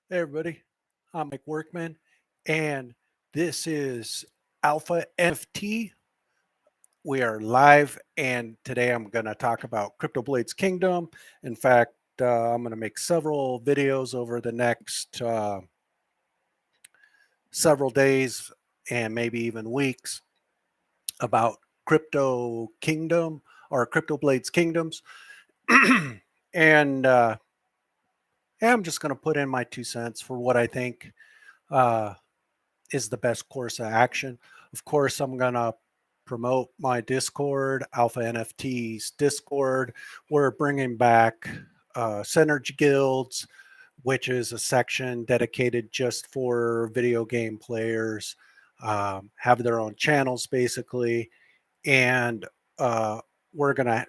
Hey everybody, I'm Mike Workman, and this is Alpha NFT. We are live, and today I'm going to talk about CryptoBlades Kingdom. In fact, I'm going to make several videos over the next several days and maybe even weeks about Crypto Kingdom or CryptoBlades Kingdoms. and yeah, I'm just going to put in my 2 cents for what I think. Uh, is the best course of action. Of course, I'm going to promote my Discord, Alpha NFT's Discord. We're bringing back Synergy Guilds, which is a section dedicated just for video game players, have their own channels basically. And we're going to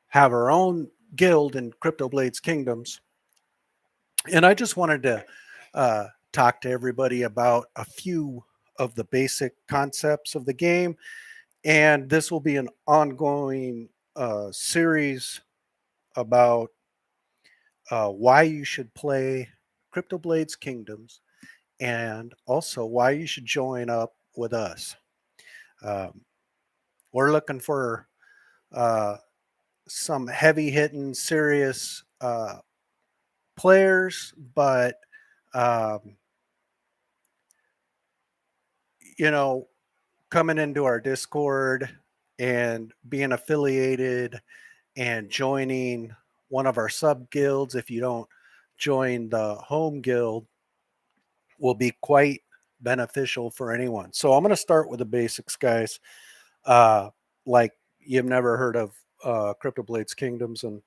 have our own guild in CryptoBlades Kingdoms. And I just wanted to talk to everybody about a few of the basic concepts of the game. And this will be an ongoing series about why you should play CryptoBlades Kingdoms and also why you should join up with us. Um, we're looking for uh, some heavy hitting, serious players, but um, you know, coming into our Discord and being affiliated and joining one of our sub guilds, if you don't join the home guild, will be quite beneficial for anyone. So I'm going to start with the basics, guys. Uh, like you've never heard of CryptoBlades Kingdoms, and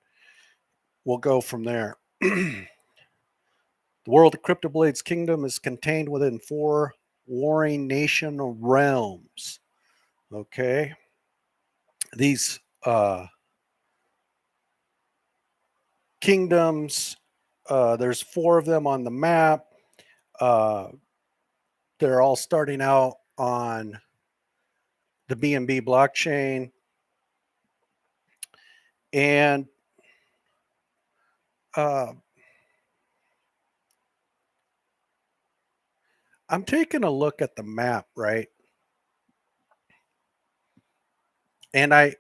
we'll go from there. The world of CryptoBlades Kingdom is contained within 4 warring nation realms. Okay. These kingdoms, there's 4 of them on the map. Uh, they're all starting out on the BNB blockchain. And uh, I'm taking a look at the map, right? And I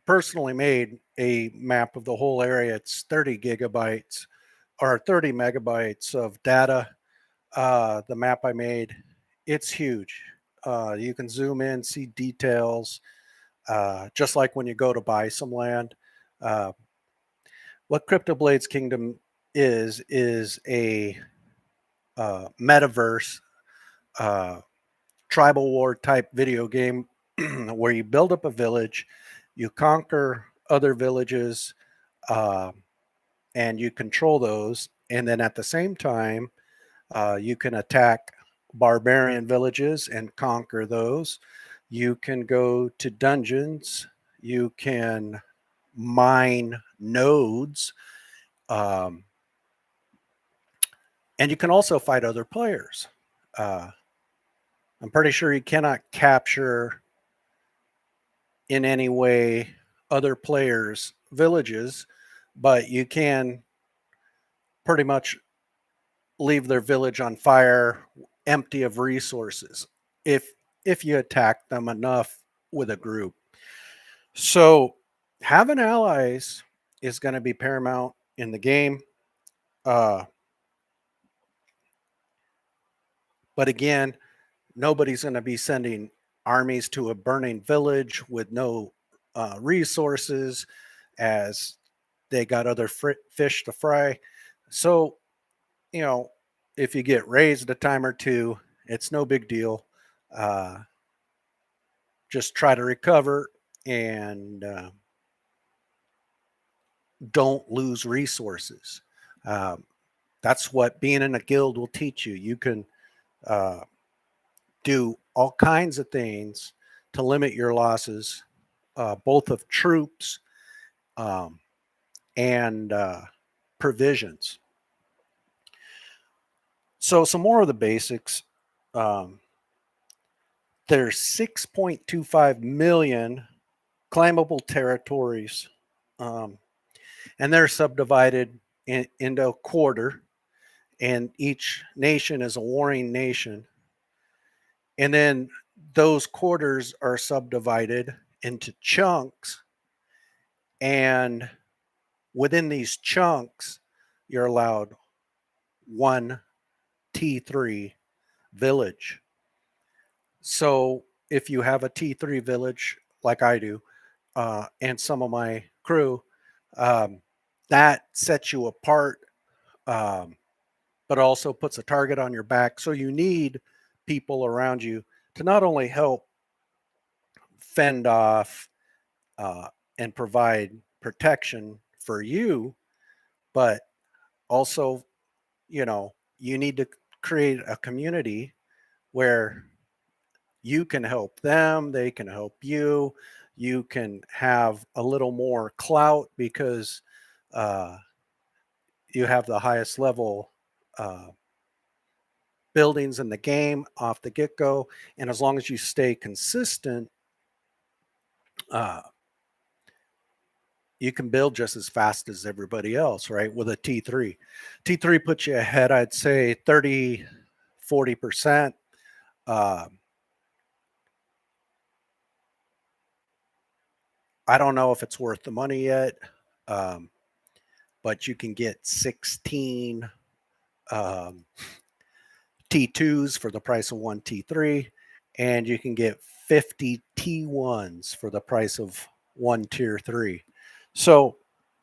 personally made a map of the whole area. It's 30 gigabytes or 30 megabytes of data. The map I made, it's huge. You can zoom in, see details, just like when you go to buy some land. Uh, what CryptoBlades Kingdom is a metaverse uh, tribal war type video game where you build up a village, you conquer other villages, uh, and you control those. And then at the same time, you can attack barbarian villages and conquer those. You can go to dungeons. You can mine nodes. Um, and you can also fight other players. Uh, I'm pretty sure you cannot capture in any way other players' villages, but you can pretty much leave their village on fire, empty of resources, if if you attack them enough with a group. So having allies is going to be paramount in the game. Uh, but again, nobody's going to be sending armies to a burning village with no resources, as they got other fish to fry. So, you know, if you get raised a time or two, it's no big deal. Uh, just try to recover and don't lose resources. Um, that's what being in a guild will teach you. You can uh, do all kinds of things to limit your losses, both of troops um, and provisions. So, some more of the basics. Um, there's 6.25 million claimable territories, and they're subdivided into a quarter. and each nation is a warring nation. And then those quarters are subdivided into chunks, and within these chunks, you're allowed one T3 village. So if you have a T3 village, like I do, and some of my crew, um, that sets you apart, um, but also puts a target on your back. So you need people around you to not only help fend off uh, and provide protection for you, but also, you need to create a community where you can help them, they can help you. You can have a little more clout because uh, you have the highest level uh, buildings in the game off the get go. And as long as you stay consistent, uh, you can build just as fast as everybody else, right? With a T3. T3 puts you ahead, I'd say 30, 40%. I don't know if it's worth the money yet, um, but you can get 16 um, T2s for the price of one T3, and you can get 50 T1s for the price of one tier 3. So,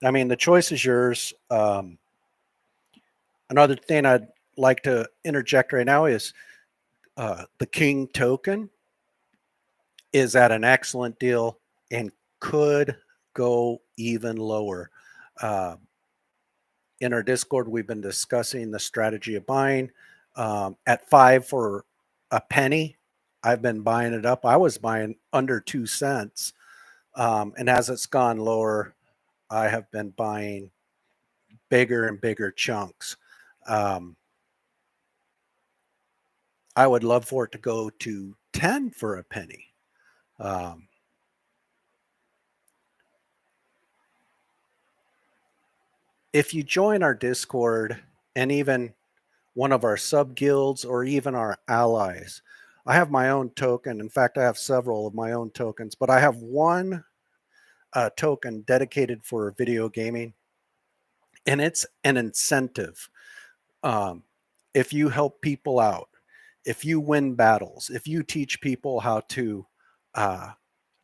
I mean, the choice is yours. Another thing I'd like to interject right now is the King token is at an excellent deal and could go even lower. Uh, in our Discord, we've been discussing the strategy of buying at 5 for a penny. I've been buying it up. I was buying under 2 cents. And as it's gone lower, I have been buying bigger and bigger chunks. Um, I would love for it to go to 10 for a penny. Um, if you join our Discord and even one of our sub guilds or even our allies, I have my own token. In fact, I have several of my own tokens, but I have one token dedicated for video gaming, and it's an incentive. Um, if you help people out, if you win battles, if you teach people how to uh,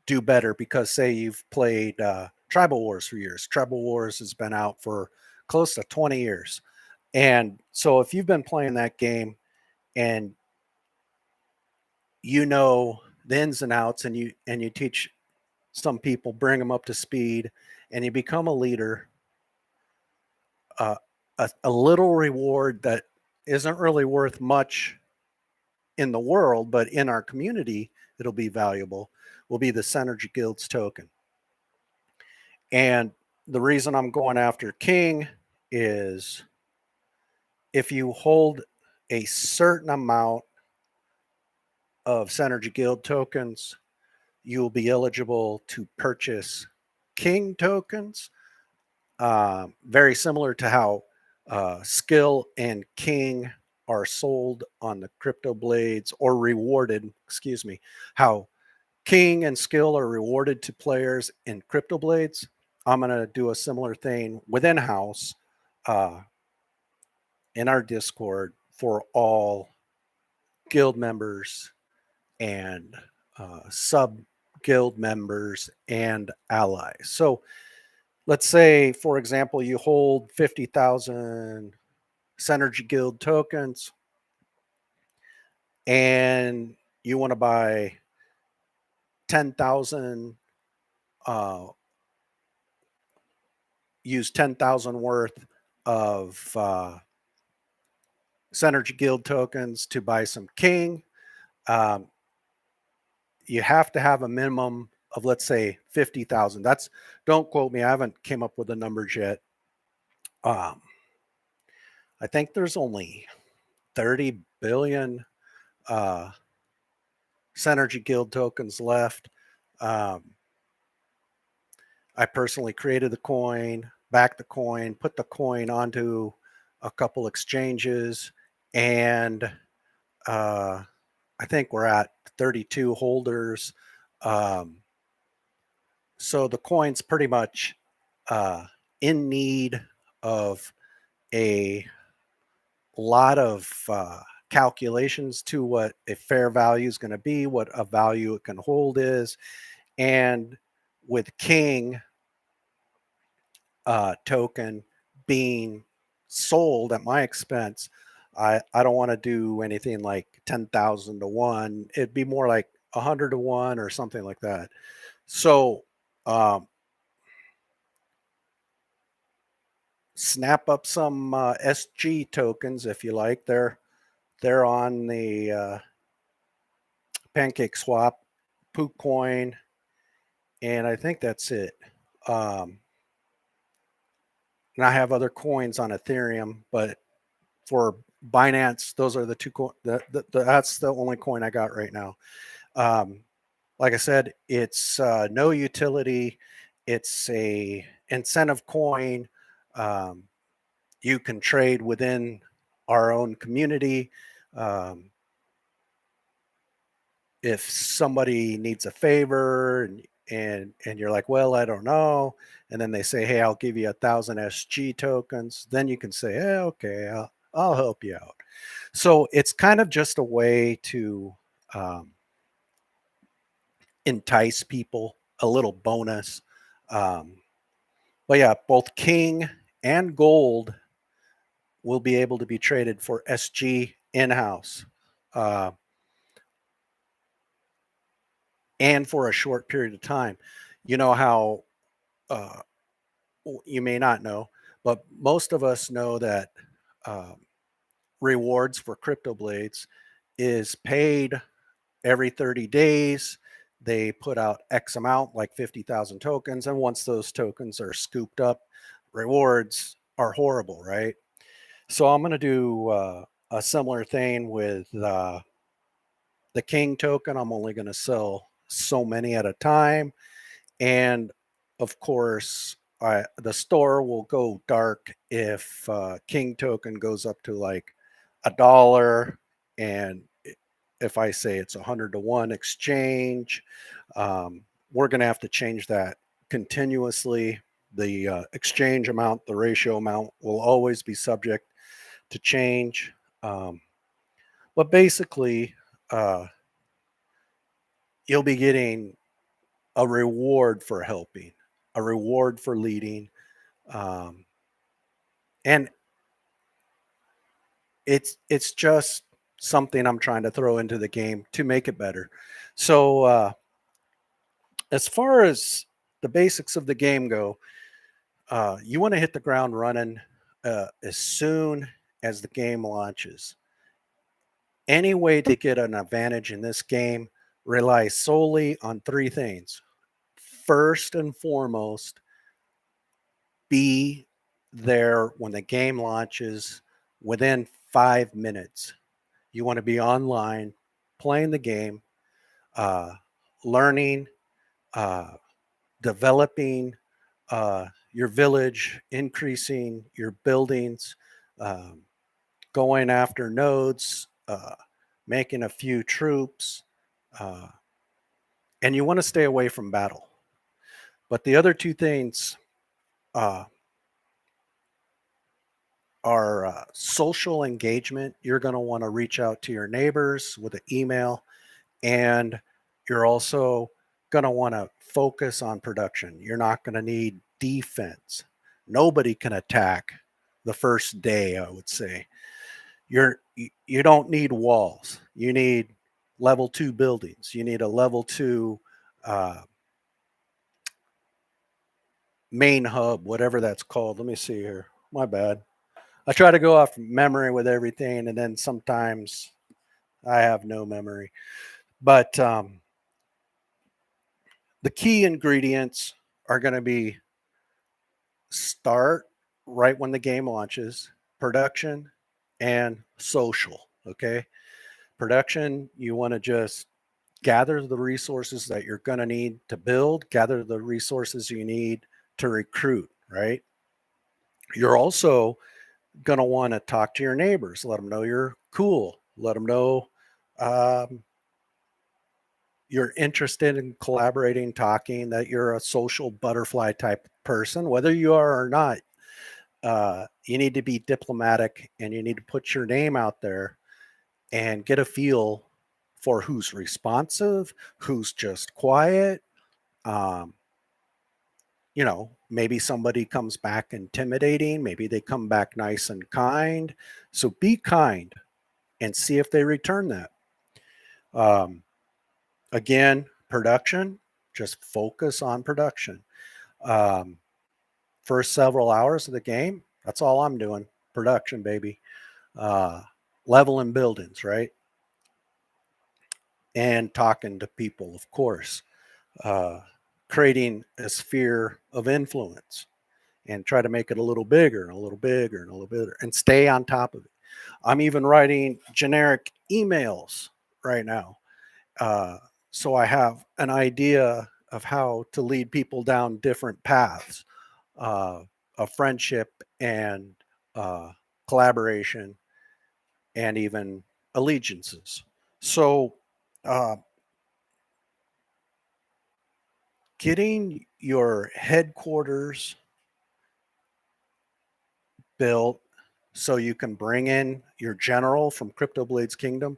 do better, because say you've played Tribal Wars for years. Tribal Wars has been out for close to 20 years. And so if you've been playing that game and you know the ins and outs, and you teach some people, bring them up to speed, and you become a leader, uh, a little reward that isn't really worth much in the world, but in our community, it'll be valuable, will be the Synergy Guilds token. And the reason I'm going after King is if you hold a certain amount of Synergy Guild tokens, you'll be eligible to purchase King tokens. Very similar to how Skill and King are sold on the CryptoBlades, or rewarded, excuse me, how King and Skill are rewarded to players in CryptoBlades. I'm going to do a similar thing within house uh, in our Discord for all guild members and sub guild members and allies. So let's say, for example, you hold 50,000 Synergy Guild tokens and you want to buy 10,000, uh, use 10,000 worth of Synergy Guild tokens to buy some King. Um, you have to have a minimum of, let's say, 50,000. That's, don't quote me, I haven't came up with the numbers yet. Um, I think there's only 30 billion uh, Synergy Guild tokens left. Um, I personally created the coin, backed the coin, put the coin onto a couple exchanges, and I think we're at 32 holders. Um, so the coin's pretty much uh, in need of a lot of calculations to what a fair value is going to be, what a value it can hold is. And with King token being sold at my expense, I don't want to do anything like 10,000 to 1. It'd be more like 100 to 1 or something like that. So um, snap up some SG tokens if you like. They're on the Pancake Swap, PookCoin, and I think that's it. Um, and I have other coins on Ethereum, but for Binance, those are the two. That's the only coin I got right now. Um, like I said, it's no utility. It's a incentive coin. Um, you can trade within our own community. Um, if somebody needs a favor and you're like, well, I don't know, and then they say, hey, I'll give you 1,000 SG tokens, then you can say, hey, okay, I'll help you out. So it's kind of just a way to um, entice people, a little bonus. Um, but yeah, both King and Gold will be able to be traded for SG in-house. Uh, and for a short period of time. You know how uh, you may not know, but most of us know that um, rewards for CryptoBlades is paid every 30 days. They put out X amount, like 50,000 tokens. And once those tokens are scooped up, rewards are horrible, right? So I'm going to do a similar thing with the King token. I'm only going to sell so many at a time. And of course, the store will go dark if King token goes up to like $1. And if I say it's 100 to 1 exchange, um, we're going to have to change that continuously. The exchange amount, the ratio amount will always be subject to change. Um, but basically, uh, you'll be getting a reward for helping, a reward for leading. Um, and it's just something I'm trying to throw into the game to make it better. So as far as the basics of the game go, you want to hit the ground running as soon as the game launches. Any way to get an advantage in this game relies solely on three things. First and foremost, be there when the game launches within 5 minutes. You want to be online, playing the game, uh, learning, uh, developing your village, increasing your buildings, um, going after nodes, making a few troops, uh, and you want to stay away from battle. But the other two things uh, are social engagement. You're going to want to reach out to your neighbors with an email, and you're also going to want to focus on production. You're not going to need defense. Nobody can attack the first day, I would say. You don't need walls. You need level 2 buildings. You need a level 2 uh, main hub, whatever that's called. Let me see here. My bad. I try to go off memory with everything, and then sometimes I have no memory. But the key ingredients are going to be start right when the game launches, production, and social. Okay. Production, you want to just gather the resources that you're going to need to build, gather the resources you need to recruit, right? You're also going to want to talk to your neighbors, let them know you're cool, let them know um, you're interested in collaborating, talking, that you're a social butterfly type person, whether you are or not. You need to be diplomatic and you need to put your name out there and get a feel for who's responsive, who's just quiet. Um, maybe somebody comes back intimidating, maybe they come back nice and kind. So be kind and see if they return that. Um, Again, production, just focus on production. Um, First several hours of the game, that's all I'm doing. Production, baby. Uh, Leveling buildings, right? And talking to people, of course. Uh, Creating a sphere of influence and try to make it a little bigger and a little bigger and a little bigger and stay on top of it. I'm even writing generic emails right now. Uh, so I have an idea of how to lead people down different paths uh, of friendship and uh, collaboration and even allegiances. So, uh, getting your headquarters built so you can bring in your general from CryptoBlades Kingdom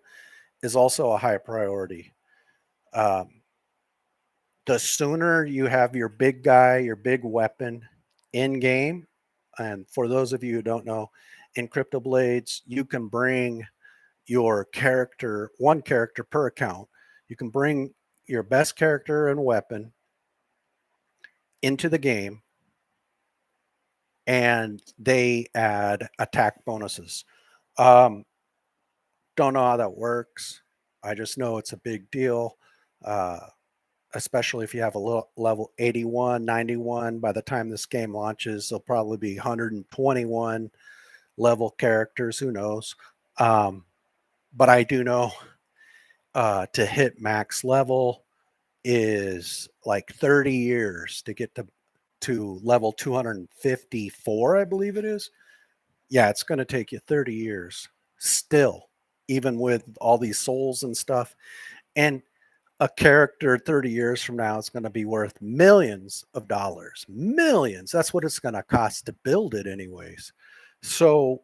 is also a high priority. Um, the sooner you have your big guy, your big weapon in game, and for those of you who don't know, in CryptoBlades, you can bring your character, one character per account. You can bring your best character and weapon into the game, and they add attack bonuses. Um, don't know how that works. I just know it's a big deal, uh, especially if you have a level 81, 91. By the time this game launches, there'll probably be 121 level characters. Who knows? Um, but I do know to hit max level is like 30 years to get to level 254, I believe it is. Yeah, it's going to take you 30 years still, even with all these souls and stuff. And a character 30 years from now is going to be worth millions of dollars. Millions. That's what it's going to cost to build it, anyways. So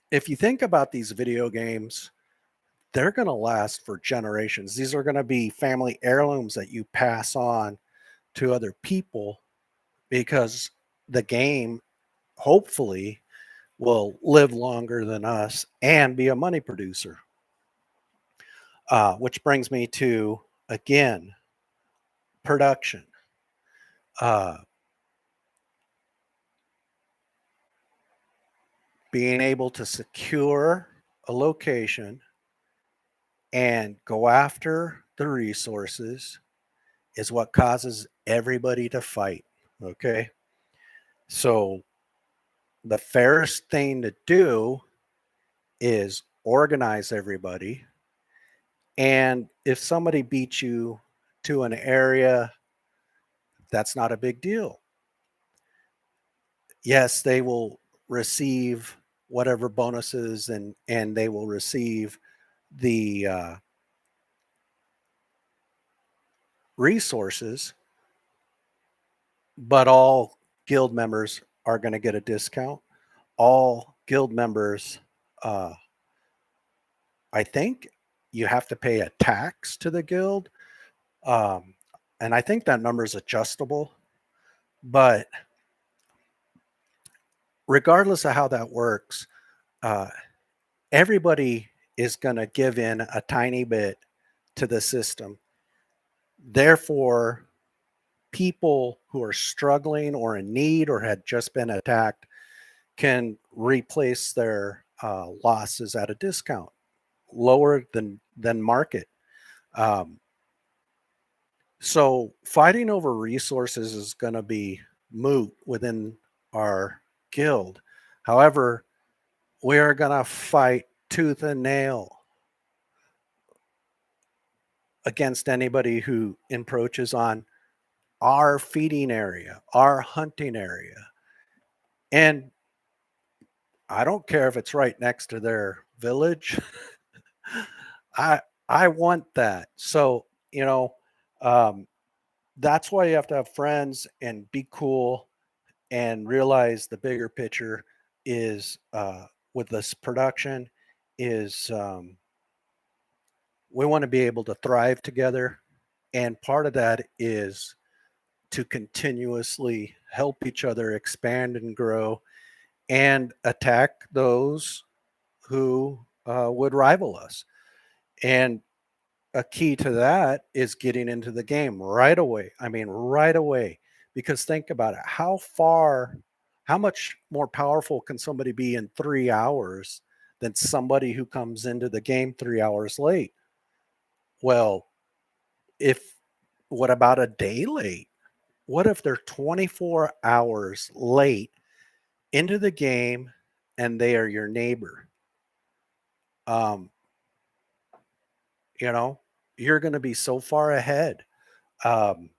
if you think about these video games, they're going to last for generations. These are going to be family heirlooms that you pass on to other people because the game hopefully will live longer than us and be a money producer. Which brings me to, again, production. Uh, Being able to secure a location and go after the resources is what causes everybody to fight. Okay. So the fairest thing to do is organize everybody. And if somebody beats you to an area, that's not a big deal. Yes, they will receive whatever bonuses and they will receive the resources, but all guild members are going to get a discount. All guild members, uh, I think you have to pay a tax to the guild. Um, and I think that number is adjustable. But regardless of how that works, uh, everybody is going to give in a tiny bit to the system. Therefore, people who are struggling or in need or had just been attacked can replace their losses at a discount, lower than market. Um, so fighting over resources is going to be moot within our guild. However, we are going to fight tooth and nail against anybody who encroaches on our feeding area, our hunting area. And I don't care if it's right next to their village. I I want that. So, um, that's why you have to have friends and be cool and realize the bigger picture is with this production is we want to be able to thrive together. And part of that is to continuously help each other expand and grow and attack those who would rival us. And a key to that is getting into the game right away. I mean, right away. Because think about it. How much more powerful can somebody be in 3 hours than somebody who comes into the game 3 hours late? Well, if what about a day late? What if they're 24 hours late into the game and they are your neighbor? Um, you know, you're going to be so far ahead. Um,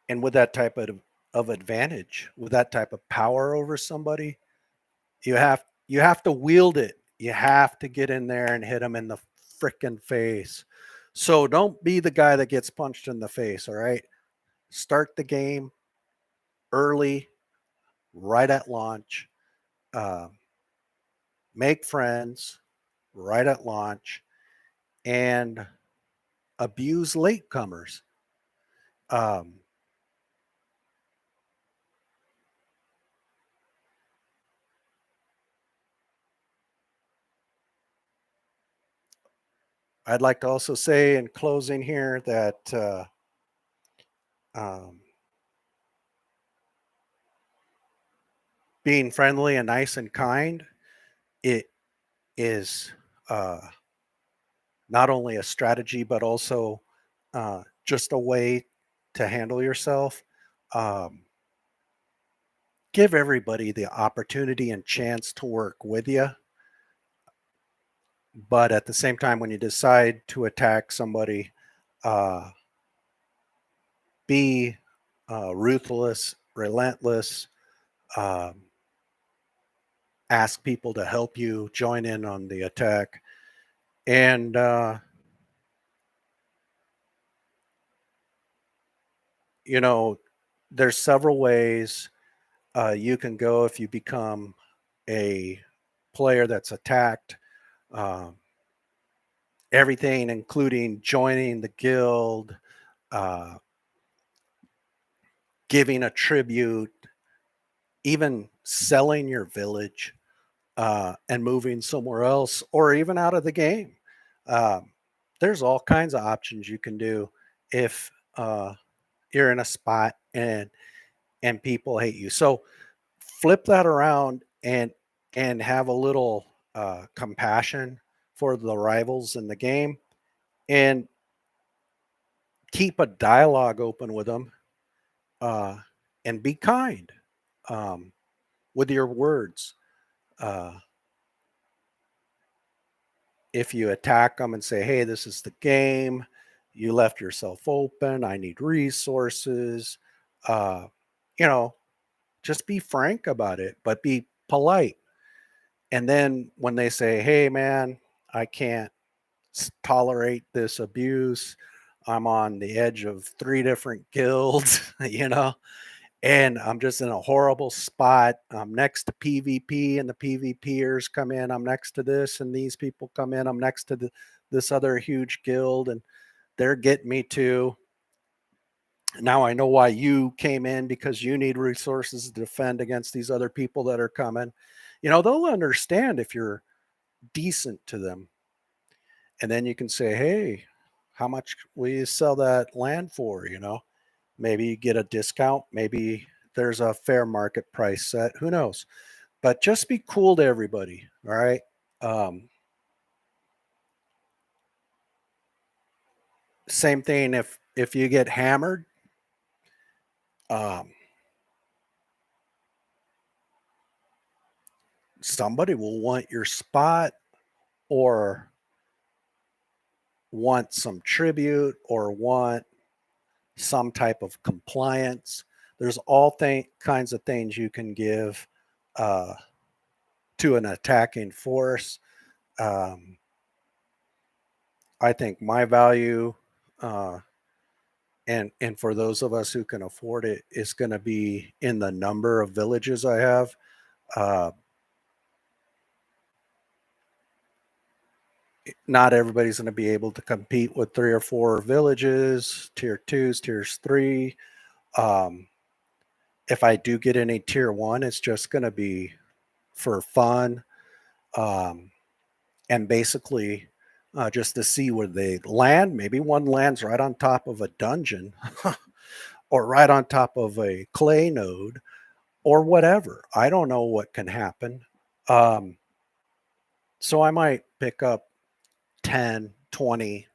and with that type of advantage, with that type of power over somebody, you have to wield it. You have to get in there and hit them in the freaking face. So don't be the guy that gets punched in the face. All right, start the game early, right at launch. Uh, make friends right at launch, and abuse latecomers. Um, I'd like to also say in closing here that um, being friendly and nice and kind, it is uh, not only a strategy but also just a way to handle yourself. Um, give everybody the opportunity and chance to work with you, but at the same time, when you decide to attack somebody, uh, be ruthless, relentless. Um, ask people to help you join in on the attack, and you know, there's several ways you can go if you become a player that's attacked. Um, everything, including joining the guild, uh, giving a tribute, even selling your village and moving somewhere else, or even out of the game. Um, there's all kinds of options you can do if you're in a spot and people hate you. So flip that around and have a little compassion for the rivals in the game, and keep a dialogue open with them, uh, and be kind um, with your words. Uh, if you attack them and say, hey, this is the game, you left yourself open, I need resources, uh, you know, just be frank about it, but be polite. And then when they say, hey, man, I can't tolerate this abuse, I'm on the edge of 3 different guilds, and I'm just in a horrible spot. I'm next to PvP and the PvPers come in. I'm next to this and these people come in. I'm next to this other huge guild and they're getting me too. Now I know why you came in, because you need resources to defend against these other people that are coming. They'll understand if you're decent to them. And then you can say, hey, how much will you sell that land for? Maybe you get a discount. Maybe there's a fair market price set. Who knows? But just be cool to everybody. All right. Um, same thing if you get hammered. Um, somebody will want your spot, or want some tribute, or want some type of compliance. There's all kinds of things you can give uh, to an attacking force. Um, I think my value, uh, and for those of us who can afford it, is going to be in the number of villages I have. Uh, Not everybody's going to be able to compete with 3 or 4 villages, tier twos, tiers three. Um, if I do get any tier one, it's just going to be for fun. Um, and basically just to see where they land. Maybe one lands right on top of a dungeon or right on top of a clay node or whatever. I don't know what can happen. Um, so I might pick up 10, 20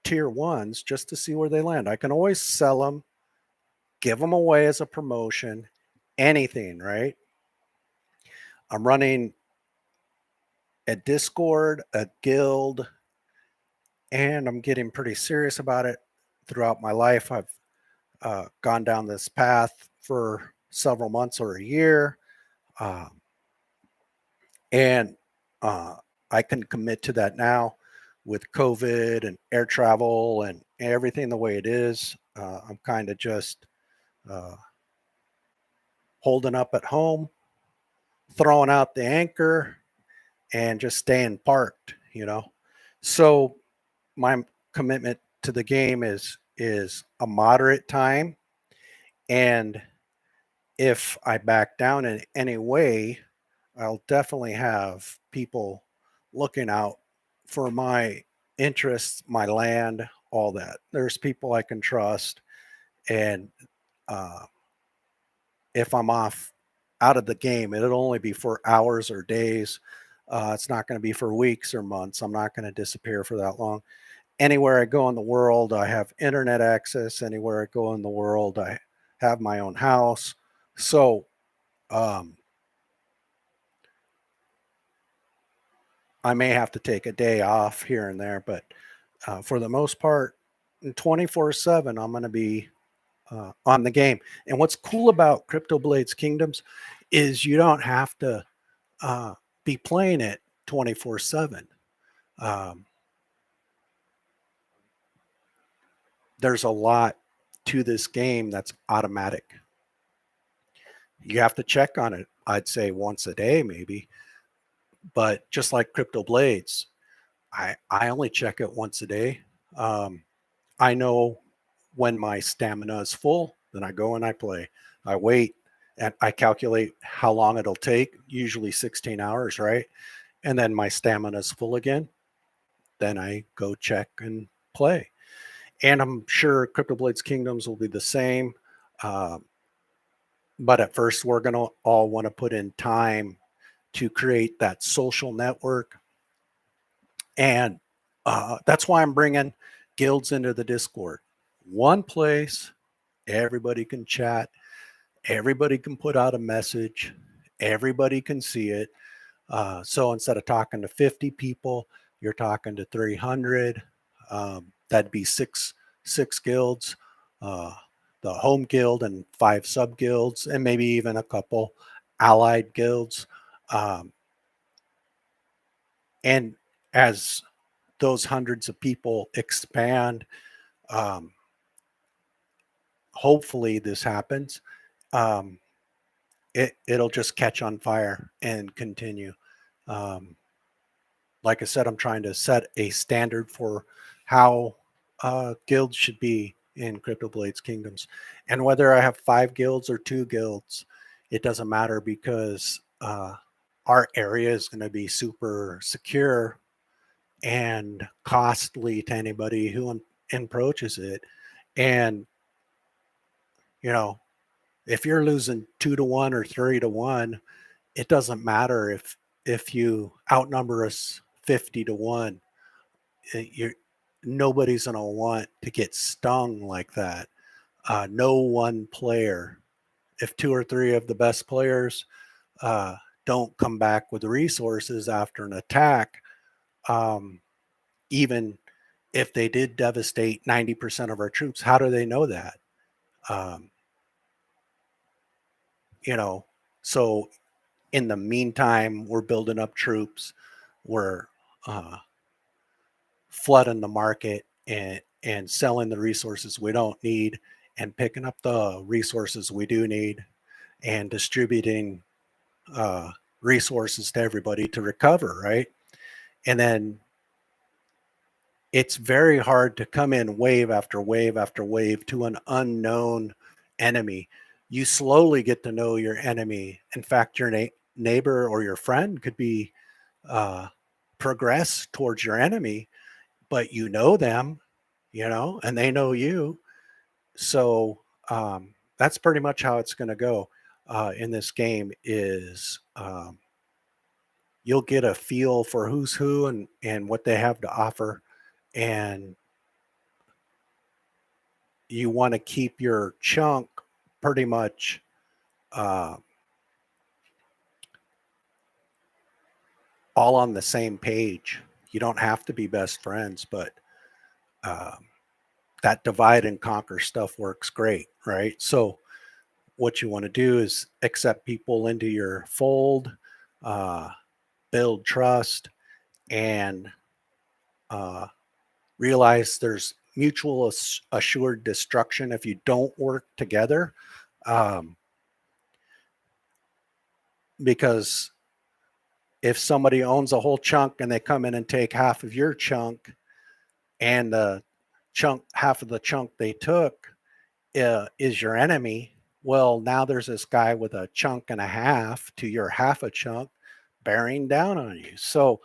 tier ones just to see where they land. I can always sell them, give them away as a promotion, anything, right? I'm running a Discord, a guild, and I'm getting pretty serious about it. Throughout my life, I've gone down this path for several months or a year. Um, and I can commit to that now with COVID and air travel and everything the way it is. I'm kind of just uh, holding up at home, throwing out the anchor, and just staying parked, you know. So my commitment to the game is a moderate time, and if I back down in any way, I'll definitely have people looking out for my interests, my land, all that. There's people I can trust, and uh, if I'm off out of the game, it'll only be for hours or days. It's not going to be for weeks or months. I'm not going to disappear for that long. Anywhere I go in the world, I have internet access. Anywhere I go in the world, I have my own house. So um, I may have to take a day off here and there, but for the most part, 24/7, I'm going to be on the game. And what's cool about CryptoBlades Kingdoms is you don't have to uh, be playing it 24/7. Um, there's a lot to this game that's automatic. You have to check on it, I'd say once a day, maybe. But just like CryptoBlades, I only check it once a day. Um, I know when my stamina is full, then I go and I play. I wait and I calculate how long it'll take, usually 16 hours, right? And then my stamina is full again. Then I go check and play. And I'm sure CryptoBlades Kingdoms will be the same. Um, but at first, we're going to all want to put in time to create that social network. And that's why I'm bringing guilds into the Discord. One place, everybody can chat, everybody can put out a message, everybody can see it. So instead of talking to 50 people, you're talking to 300. That'd be six guilds, uh, the home guild and 5 sub guilds, and maybe even a couple allied guilds. Um, and as those hundreds of people expand, um, hopefully this happens. Um, it'll just catch on fire and continue. Um, like I said, I'm trying to set a standard for how guilds should be in CryptoBlades Kingdoms. And whether I have 5 guilds or 2 guilds, it doesn't matter because our area is going to be super secure and costly to anybody who approaches it. And, you know, if you're losing 2 to 1 or 3 to 1, it doesn't matter if you outnumber us 50 to 1. You're nobody's gonna want to get stung like that. No one player, if 2 or 3 of the best players uh, don't come back with resources after an attack, um, even if they did devastate 90% of our troops, how do they know that? Um, you know, so in the meantime, we're building up troops, we're flooding the market and selling the resources we don't need and picking up the resources we do need and distributing uh, resources to everybody to recover, right? And then it's very hard to come in wave after wave after wave to an unknown enemy. You slowly get to know your enemy. In fact, your neighbor or your friend could be uh, progress towards your enemy, but you know them, and they know you. So that's pretty much how it's going to go in this game. Is you'll get a feel for who's who and what they have to offer, and you want to keep your chunk pretty much uh, all on the same page. You don't have to be best friends, but um, that divide and conquer stuff works great, right? So what you want to do is accept people into your fold, uh, build trust, and uh, realize there's mutual assured destruction if you don't work together. Um, because if somebody owns a whole chunk and they come in and take half of your chunk, and the half of the chunk they took is your enemy, well, now there's this guy with a chunk and a half to your half a chunk bearing down on you. So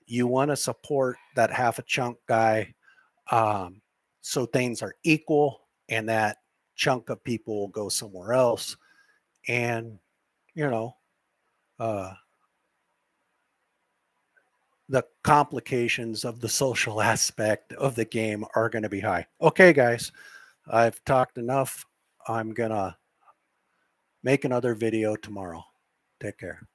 you want to support that half a chunk guy, um, so things are equal and that chunk of people will go somewhere else. And, you know, uh, the complications of the social aspect of the game are going to be high. Okay, guys, I've talked enough. I'm going to make another video tomorrow. Take care.